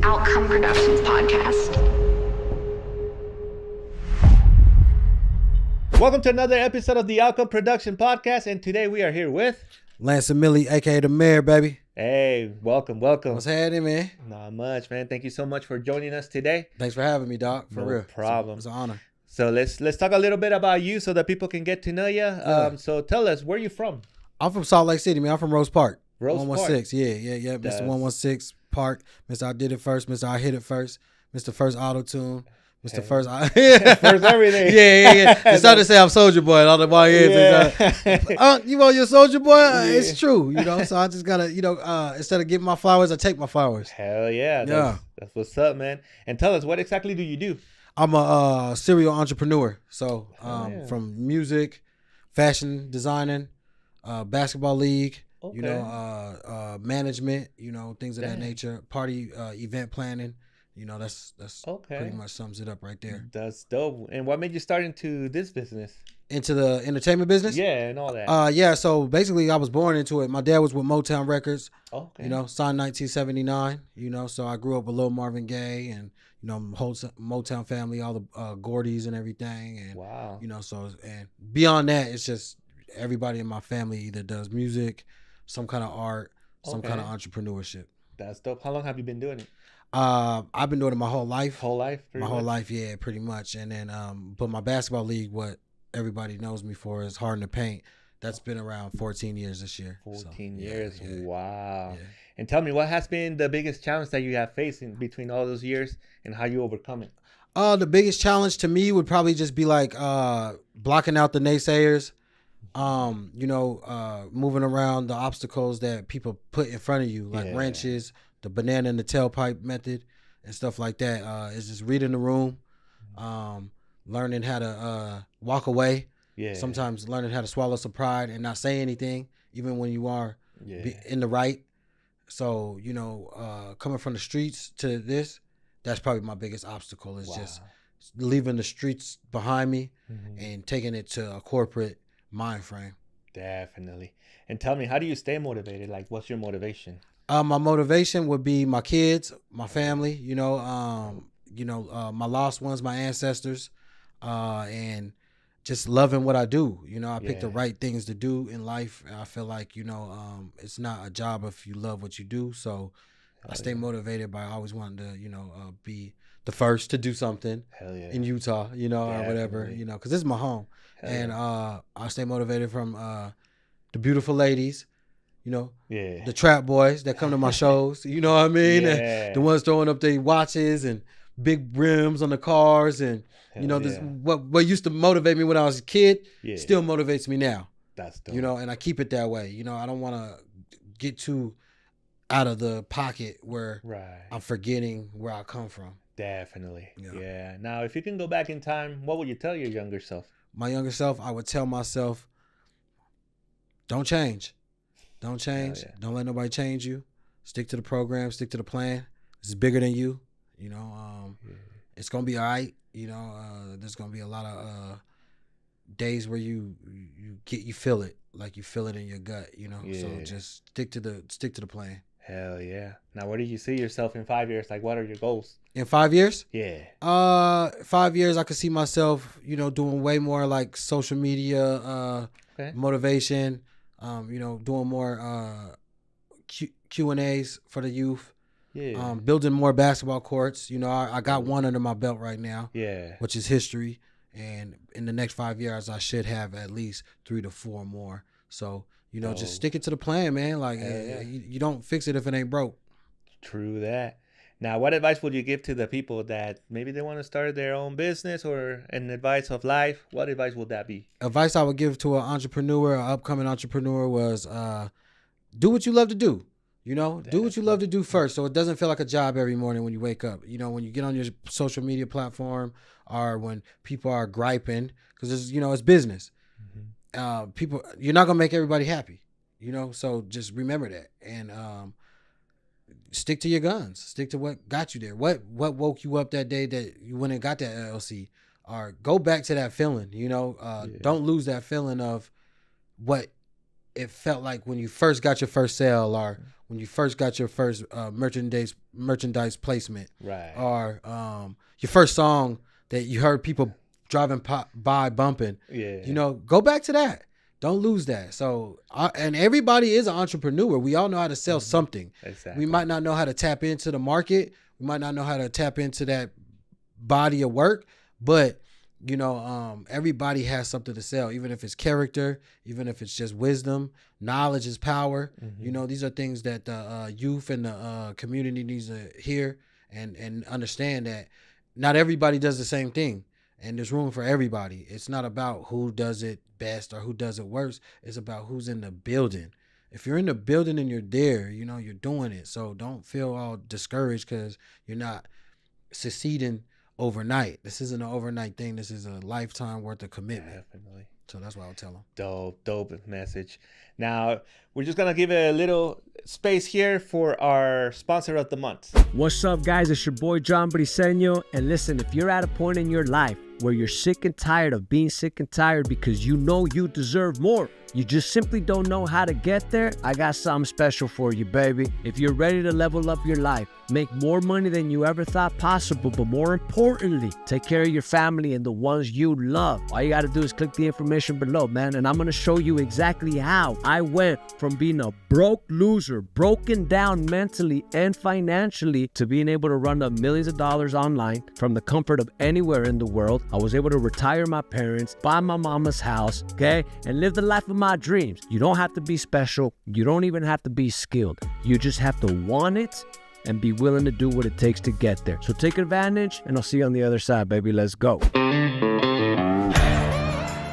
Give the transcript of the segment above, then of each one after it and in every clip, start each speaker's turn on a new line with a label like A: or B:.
A: Outcome Productions podcast.
B: Welcome to another episode of the Outcome Production podcast, and today we are here with
C: Lance and Millie, aka the Mayor, baby.
B: Hey, welcome.
C: What's happening, man?
B: Not much, man. Thank you so much for joining us today.
C: Thanks for having me, doc. For
B: No
C: real,
B: problem.
C: It's an honor.
B: So let's talk a little bit about you so that people can get to know you. So tell us, where are you from?
C: I'm from Salt Lake City, man. I'm from Rose Park.
B: Rose
C: 116. Yeah. Mr. 116 Park. Mr. I did it first. Mr. I hit it first. Mr. First Auto Tune. Mr. First,
B: First everything.
C: Yeah. They started to say I'm Soldier Boy and all the while you want your Soldier Boy? It's true, So I just gotta, instead of getting my flowers, I take my flowers.
B: Hell yeah. That's what's up, man. And tell us, what exactly do you do?
C: I'm a serial entrepreneur. So from music, fashion designing, basketball league, management, things of that nature, party event planning. That's
B: okay.
C: Pretty much sums it up right there.
B: That's dope. And what made you start into this business?
C: Into the entertainment business?
B: Yeah, and all that.
C: So basically I was born into it. My dad was with Motown Records.
B: Okay.
C: Signed 1979, so I grew up with Lil Marvin Gaye and whole Motown family, all the Gordys and everything. And
B: wow.
C: And beyond that, it's just everybody in my family either does music, some kind of art, some kind of entrepreneurship.
B: That's dope. How long have you been doing it?
C: I've been doing it my whole life.
B: Whole life?
C: Whole life, yeah, pretty much. And then, but my basketball league, what everybody knows me for is Harden to Paint. That's been around 14 years this year.
B: 14 years.
C: Yeah.
B: Wow. Yeah.
C: Yeah.
B: And tell me, what has been the biggest challenge that you have faced in between all those years and how you overcome it?
C: The biggest challenge to me would probably just be like blocking out the naysayers. Moving around the obstacles that people put in front of you, like wrenches, the banana in the tailpipe method and stuff like that. It's just reading the room, learning how to walk away. Yeah. Sometimes learning how to swallow some pride and not say anything, even when you are in the right. So, coming from the streets to this, that's probably my biggest obstacle is just leaving the streets behind me and taking it to a corporate mind frame.
B: Definitely. And tell me, how do you stay motivated? Like, what's your motivation?
C: My motivation would be my kids, my family, my lost ones, my ancestors, and just loving what I do. I pick the right things to do in life. I feel like, it's not a job if you love what you do. So I stay motivated by always wanting to, be the first to do something in Utah, or whatever, because this is my home. And I stay motivated from the beautiful ladies, the trap boys that come to my shows, you know what I mean?
B: Yeah.
C: The ones throwing up their watches and big rims on the cars and, this what used to motivate me when I was a kid still motivates me now.
B: That's dope.
C: And I keep it that way. I don't want to get too out of the pocket where I'm forgetting where I come from.
B: Definitely. Yeah. Now, if you can go back in time, what would you tell your younger self?
C: My younger self, I would tell myself, don't change. Don't change. Yeah. Don't let nobody change you. Stick to the program. Stick to the plan. This is bigger than you. It's going to be all right. There's going to be a lot of days where you feel it. Like you feel it in your gut, So just stick to the plan.
B: Hell yeah. Now, where do you see yourself in 5 years? Like, what are your goals?
C: In 5 years?
B: Yeah.
C: 5 years, I could see myself, doing way more like social media, motivation, doing more Q&As for the youth. Yeah. Building more basketball courts. I got one under my belt right now. Yeah. Which is history. And in the next 5 years, I should have at least 3 to 4 more. So, just stick it to the plan, man. Like, you don't fix it if it ain't broke.
B: True that. Now, what advice would you give to the people that maybe they want to start their own business or an advice of life? What advice would that be?
C: Advice I would give to an upcoming entrepreneur was do what you love to do. Do what you love to do first, so it doesn't feel like a job every morning when you wake up. When you get on your social media platform or when people are griping, because it's business. People, you're not gonna make everybody happy. So just remember that and stick to your guns. Stick to what got you there. What woke you up that day that you went and got that LLC, or go back to that feeling. Don't lose that feeling of what it felt like when you first got your first sale or when you first got your first merchandise placement,
B: Right.
C: or your first song that you heard people driving by bumping.
B: Yeah.
C: You know, go back to that. Don't lose that. So, and everybody is an entrepreneur. We all know how to sell something.
B: Exactly.
C: We might not know how to tap into the market. We might not know how to tap into that body of work, but you know, everybody has something to sell, even if it's character, even if it's just wisdom. Knowledge is power. You know, these are things that the youth and the community needs to hear and understand that not everybody does the same thing. And there's room for everybody. It's not about who does it best or who does it worse. It's about who's in the building. If you're in the building and you're there, you know, you're doing it. So don't feel all discouraged because you're not succeeding overnight. This isn't an overnight thing. This is a lifetime worth of commitment.
B: Definitely.
C: So that's what I'll tell them.
B: Dope message. Now, we're just going to give a little space here for our sponsor of the month.
D: What's up, guys? It's your boy John Briseño. And listen, if you're at a point in your life where you're sick and tired of being sick and tired because you know you deserve more, you just simply don't know how to get there, I got something special for you, baby. If you're ready to level up your life, make more money than you ever thought possible, but more importantly, take care of your family and the ones you love, all you got to do is click the information below, man, and I'm going to show you exactly how I went from being a broke loser, broken down mentally and financially, to being able to run up millions of dollars online from the comfort of anywhere in the world. I was able to retire my parents, buy my mama's house, okay, and live the life of my dreams. You don't have to be special. You don't even have to be skilled. You just have to want it and be willing to do what it takes to get there. So take advantage, and I'll see you on the other side, baby. Let's go.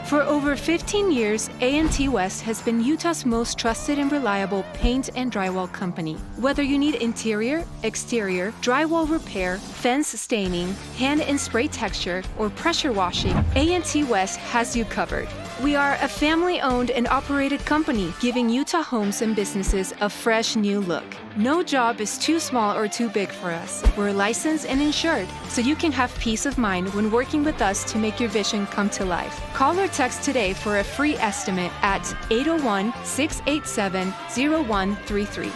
E: For over 15 years, A&T West has been Utah's most trusted and reliable paint and drywall company. Whether you need interior, exterior, drywall repair, fence staining, hand and spray texture, or pressure washing, A&T West has you covered. We are a family-owned and operated company, giving Utah homes and businesses a fresh new look. No job is too small or too big for us. We're licensed and insured, so you can have peace of mind when working with us to make your vision come to life. Call or text today for a free estimate at 801-687-0133.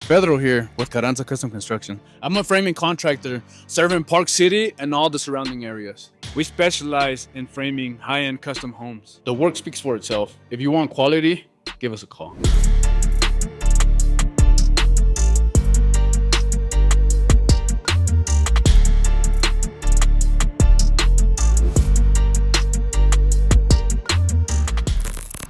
F: Pedro here with Carranza Custom Construction. I'm a framing contractor serving Park City and all the surrounding areas. We specialize in framing high-end custom homes. The work speaks for itself. If you want quality, give us a call.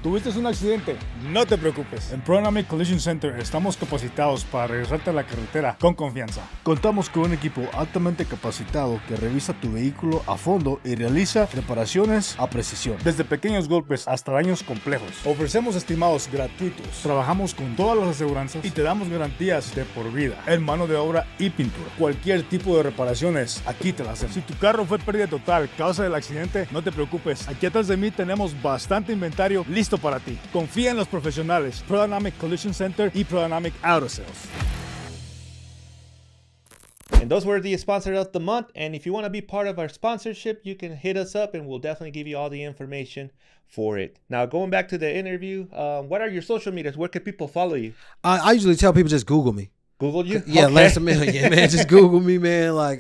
G: ¿Tuviste un accidente? No te preocupes. En Pronamic Collision Center estamos capacitados para regresarte a la carretera con confianza. Contamos con un equipo altamente capacitado que revisa tu vehículo a fondo y realiza reparaciones a precisión. Desde pequeños golpes hasta daños complejos. Ofrecemos estimados gratuitos. Trabajamos con todas las aseguranzas y te damos garantías de por vida en mano de obra y pintura. Cualquier tipo de reparaciones, aquí te las hacemos. Si tu carro fue pérdida total causa del accidente, no te preocupes. Aquí atrás de mí tenemos bastante inventario listo para ti. Confía en los profesionales. Prodynamic Collision Center y Prodynamic Auto Sales.
B: And those were the sponsor of the month. And if you want to be part of our sponsorship, you can hit us up and we'll definitely give you all the information for it. Now, going back to the interview, what are your social medias? Where can people follow you?
C: I usually tell people just Google me.
B: Google you?
C: Yeah,
B: Okay.
C: Lance Million, man. Just Google me, man. Like,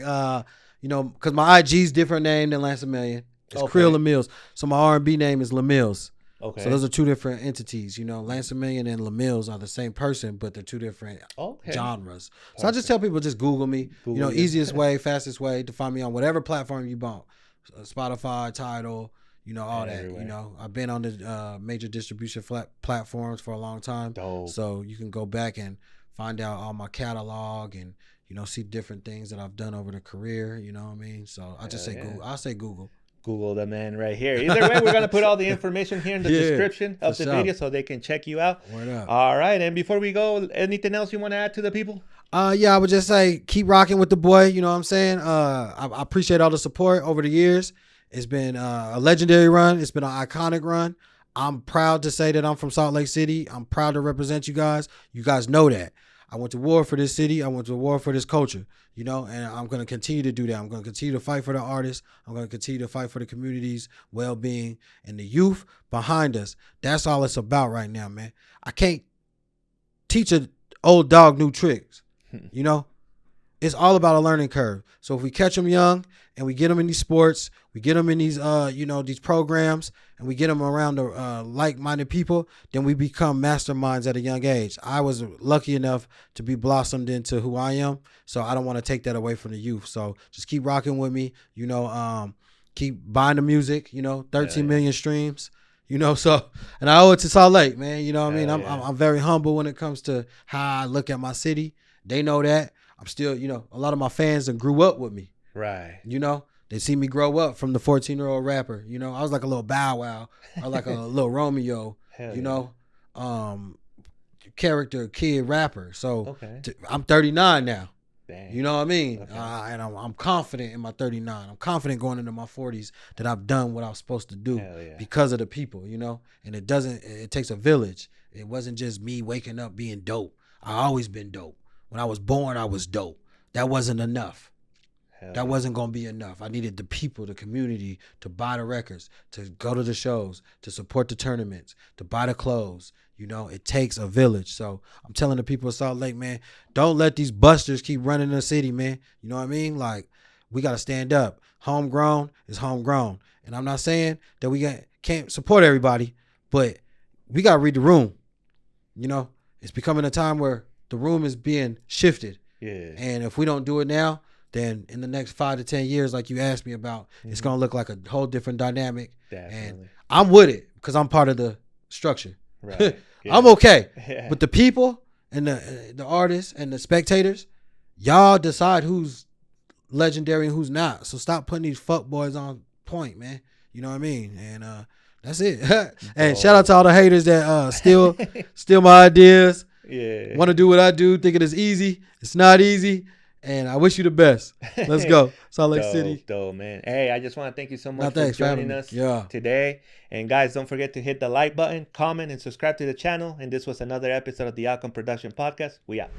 C: you know, because my IG's different name than Lance Million. It's
B: Okay.
C: Creel LaMills. So my R&B name is LaMills.
B: Okay.
C: So those are two different entities. You know, Lance Million and LaMills are the same person, but they're two different
B: Okay.
C: genres. So I just tell people just Google me.
B: Google
C: you know,
B: you.
C: easiest way, fastest way to find me on whatever platform you want. Spotify, Tidal, you know, all that.
B: Everywhere.
C: You know, I've been on the major distribution platforms for a long time.
B: Dope.
C: So you can go back and find out all my catalog and, you know, see different things that I've done over the career. You know what I mean? So I just say Google. I'll say Google.
B: Google the man right here. Either way, we're going to put all the information here in the
C: Yeah,
B: description of
C: for
B: the
C: sure.
B: video so they can check you out.
C: Word up.
B: All right. And before we go, anything else you want to add to the people?
C: Yeah, I would just say keep rocking with the boy. You know what I'm saying? I appreciate all the support over the years. It's been a legendary run. It's been an iconic run. I'm proud to say that I'm from Salt Lake City. I'm proud to represent you guys. You guys know that. I went to war for this city. I went to war for this culture, you know, and I'm going to continue to do that. I'm going to continue to fight for the artists. I'm going to continue to fight for the community's well-being and the youth behind us. That's all it's about right now, man. I can't teach an old dog new tricks, you know. It's all about a learning curve. So if we catch them young and we get them in these sports, we get them in these, you know, these programs, and we get them around the like-minded people, then we become masterminds at a young age. I was lucky enough to be blossomed into who I am, so I don't want to take that away from the youth. So just keep rocking with me, you know, keep buying the music, you know, 13 million streams. You know, so, and I owe it to Salt Lake, man. You know what I mean? I'm very humble when it comes to how I look at my city. They know that. I'm still, you know, a lot of my fans that grew up with me. Right. You know, they see me grow up from the 14-year-old rapper. You know, I was like a little Bow Wow. I was like a little Romeo, you know, character, kid rapper. So I'm 39 now. Dang. You know what I mean? Okay. And I'm confident in my 39. I'm confident going into my 40s that I've done what I was supposed to do because of the people, you know? And it takes a village. It wasn't just me waking up being dope. I always been dope. When I was born, I was dope. That wasn't enough. That wasn't going to be enough. I needed the people, the community to buy the records, to go to the shows, to support the tournaments, to buy the clothes. You know, it takes a village. So I'm telling the people of Salt Lake, man, don't let these busters keep running the city, man. You know what I mean? Like, we got to stand up. Homegrown is homegrown. And I'm not saying that we can't support everybody, but we got to read the room. You know, it's becoming a time where the room is being shifted. Yeah. And if we don't do it now, then in the next 5 to 10 years, like you asked me about, it's going to look like a whole different dynamic. Definitely. And I'm with it because I'm part of the structure. Right. Yeah. I'm okay. Yeah. But the people and the artists and the spectators, y'all decide who's legendary and who's not. So stop putting these fuck boys on point, man. You know what I mean? And that's it. And shout out to all the haters that steal my ideas. Yeah. Want to do what I do, thinking it's easy. It's not easy. And I wish you the best. Let's go. Salt Lake City.
B: Dope, man. Hey, I just want to thank you so much for joining us today. And guys, don't forget to hit the like button, comment, and subscribe to the channel. And this was another episode of the Outcome Production Podcast. We out.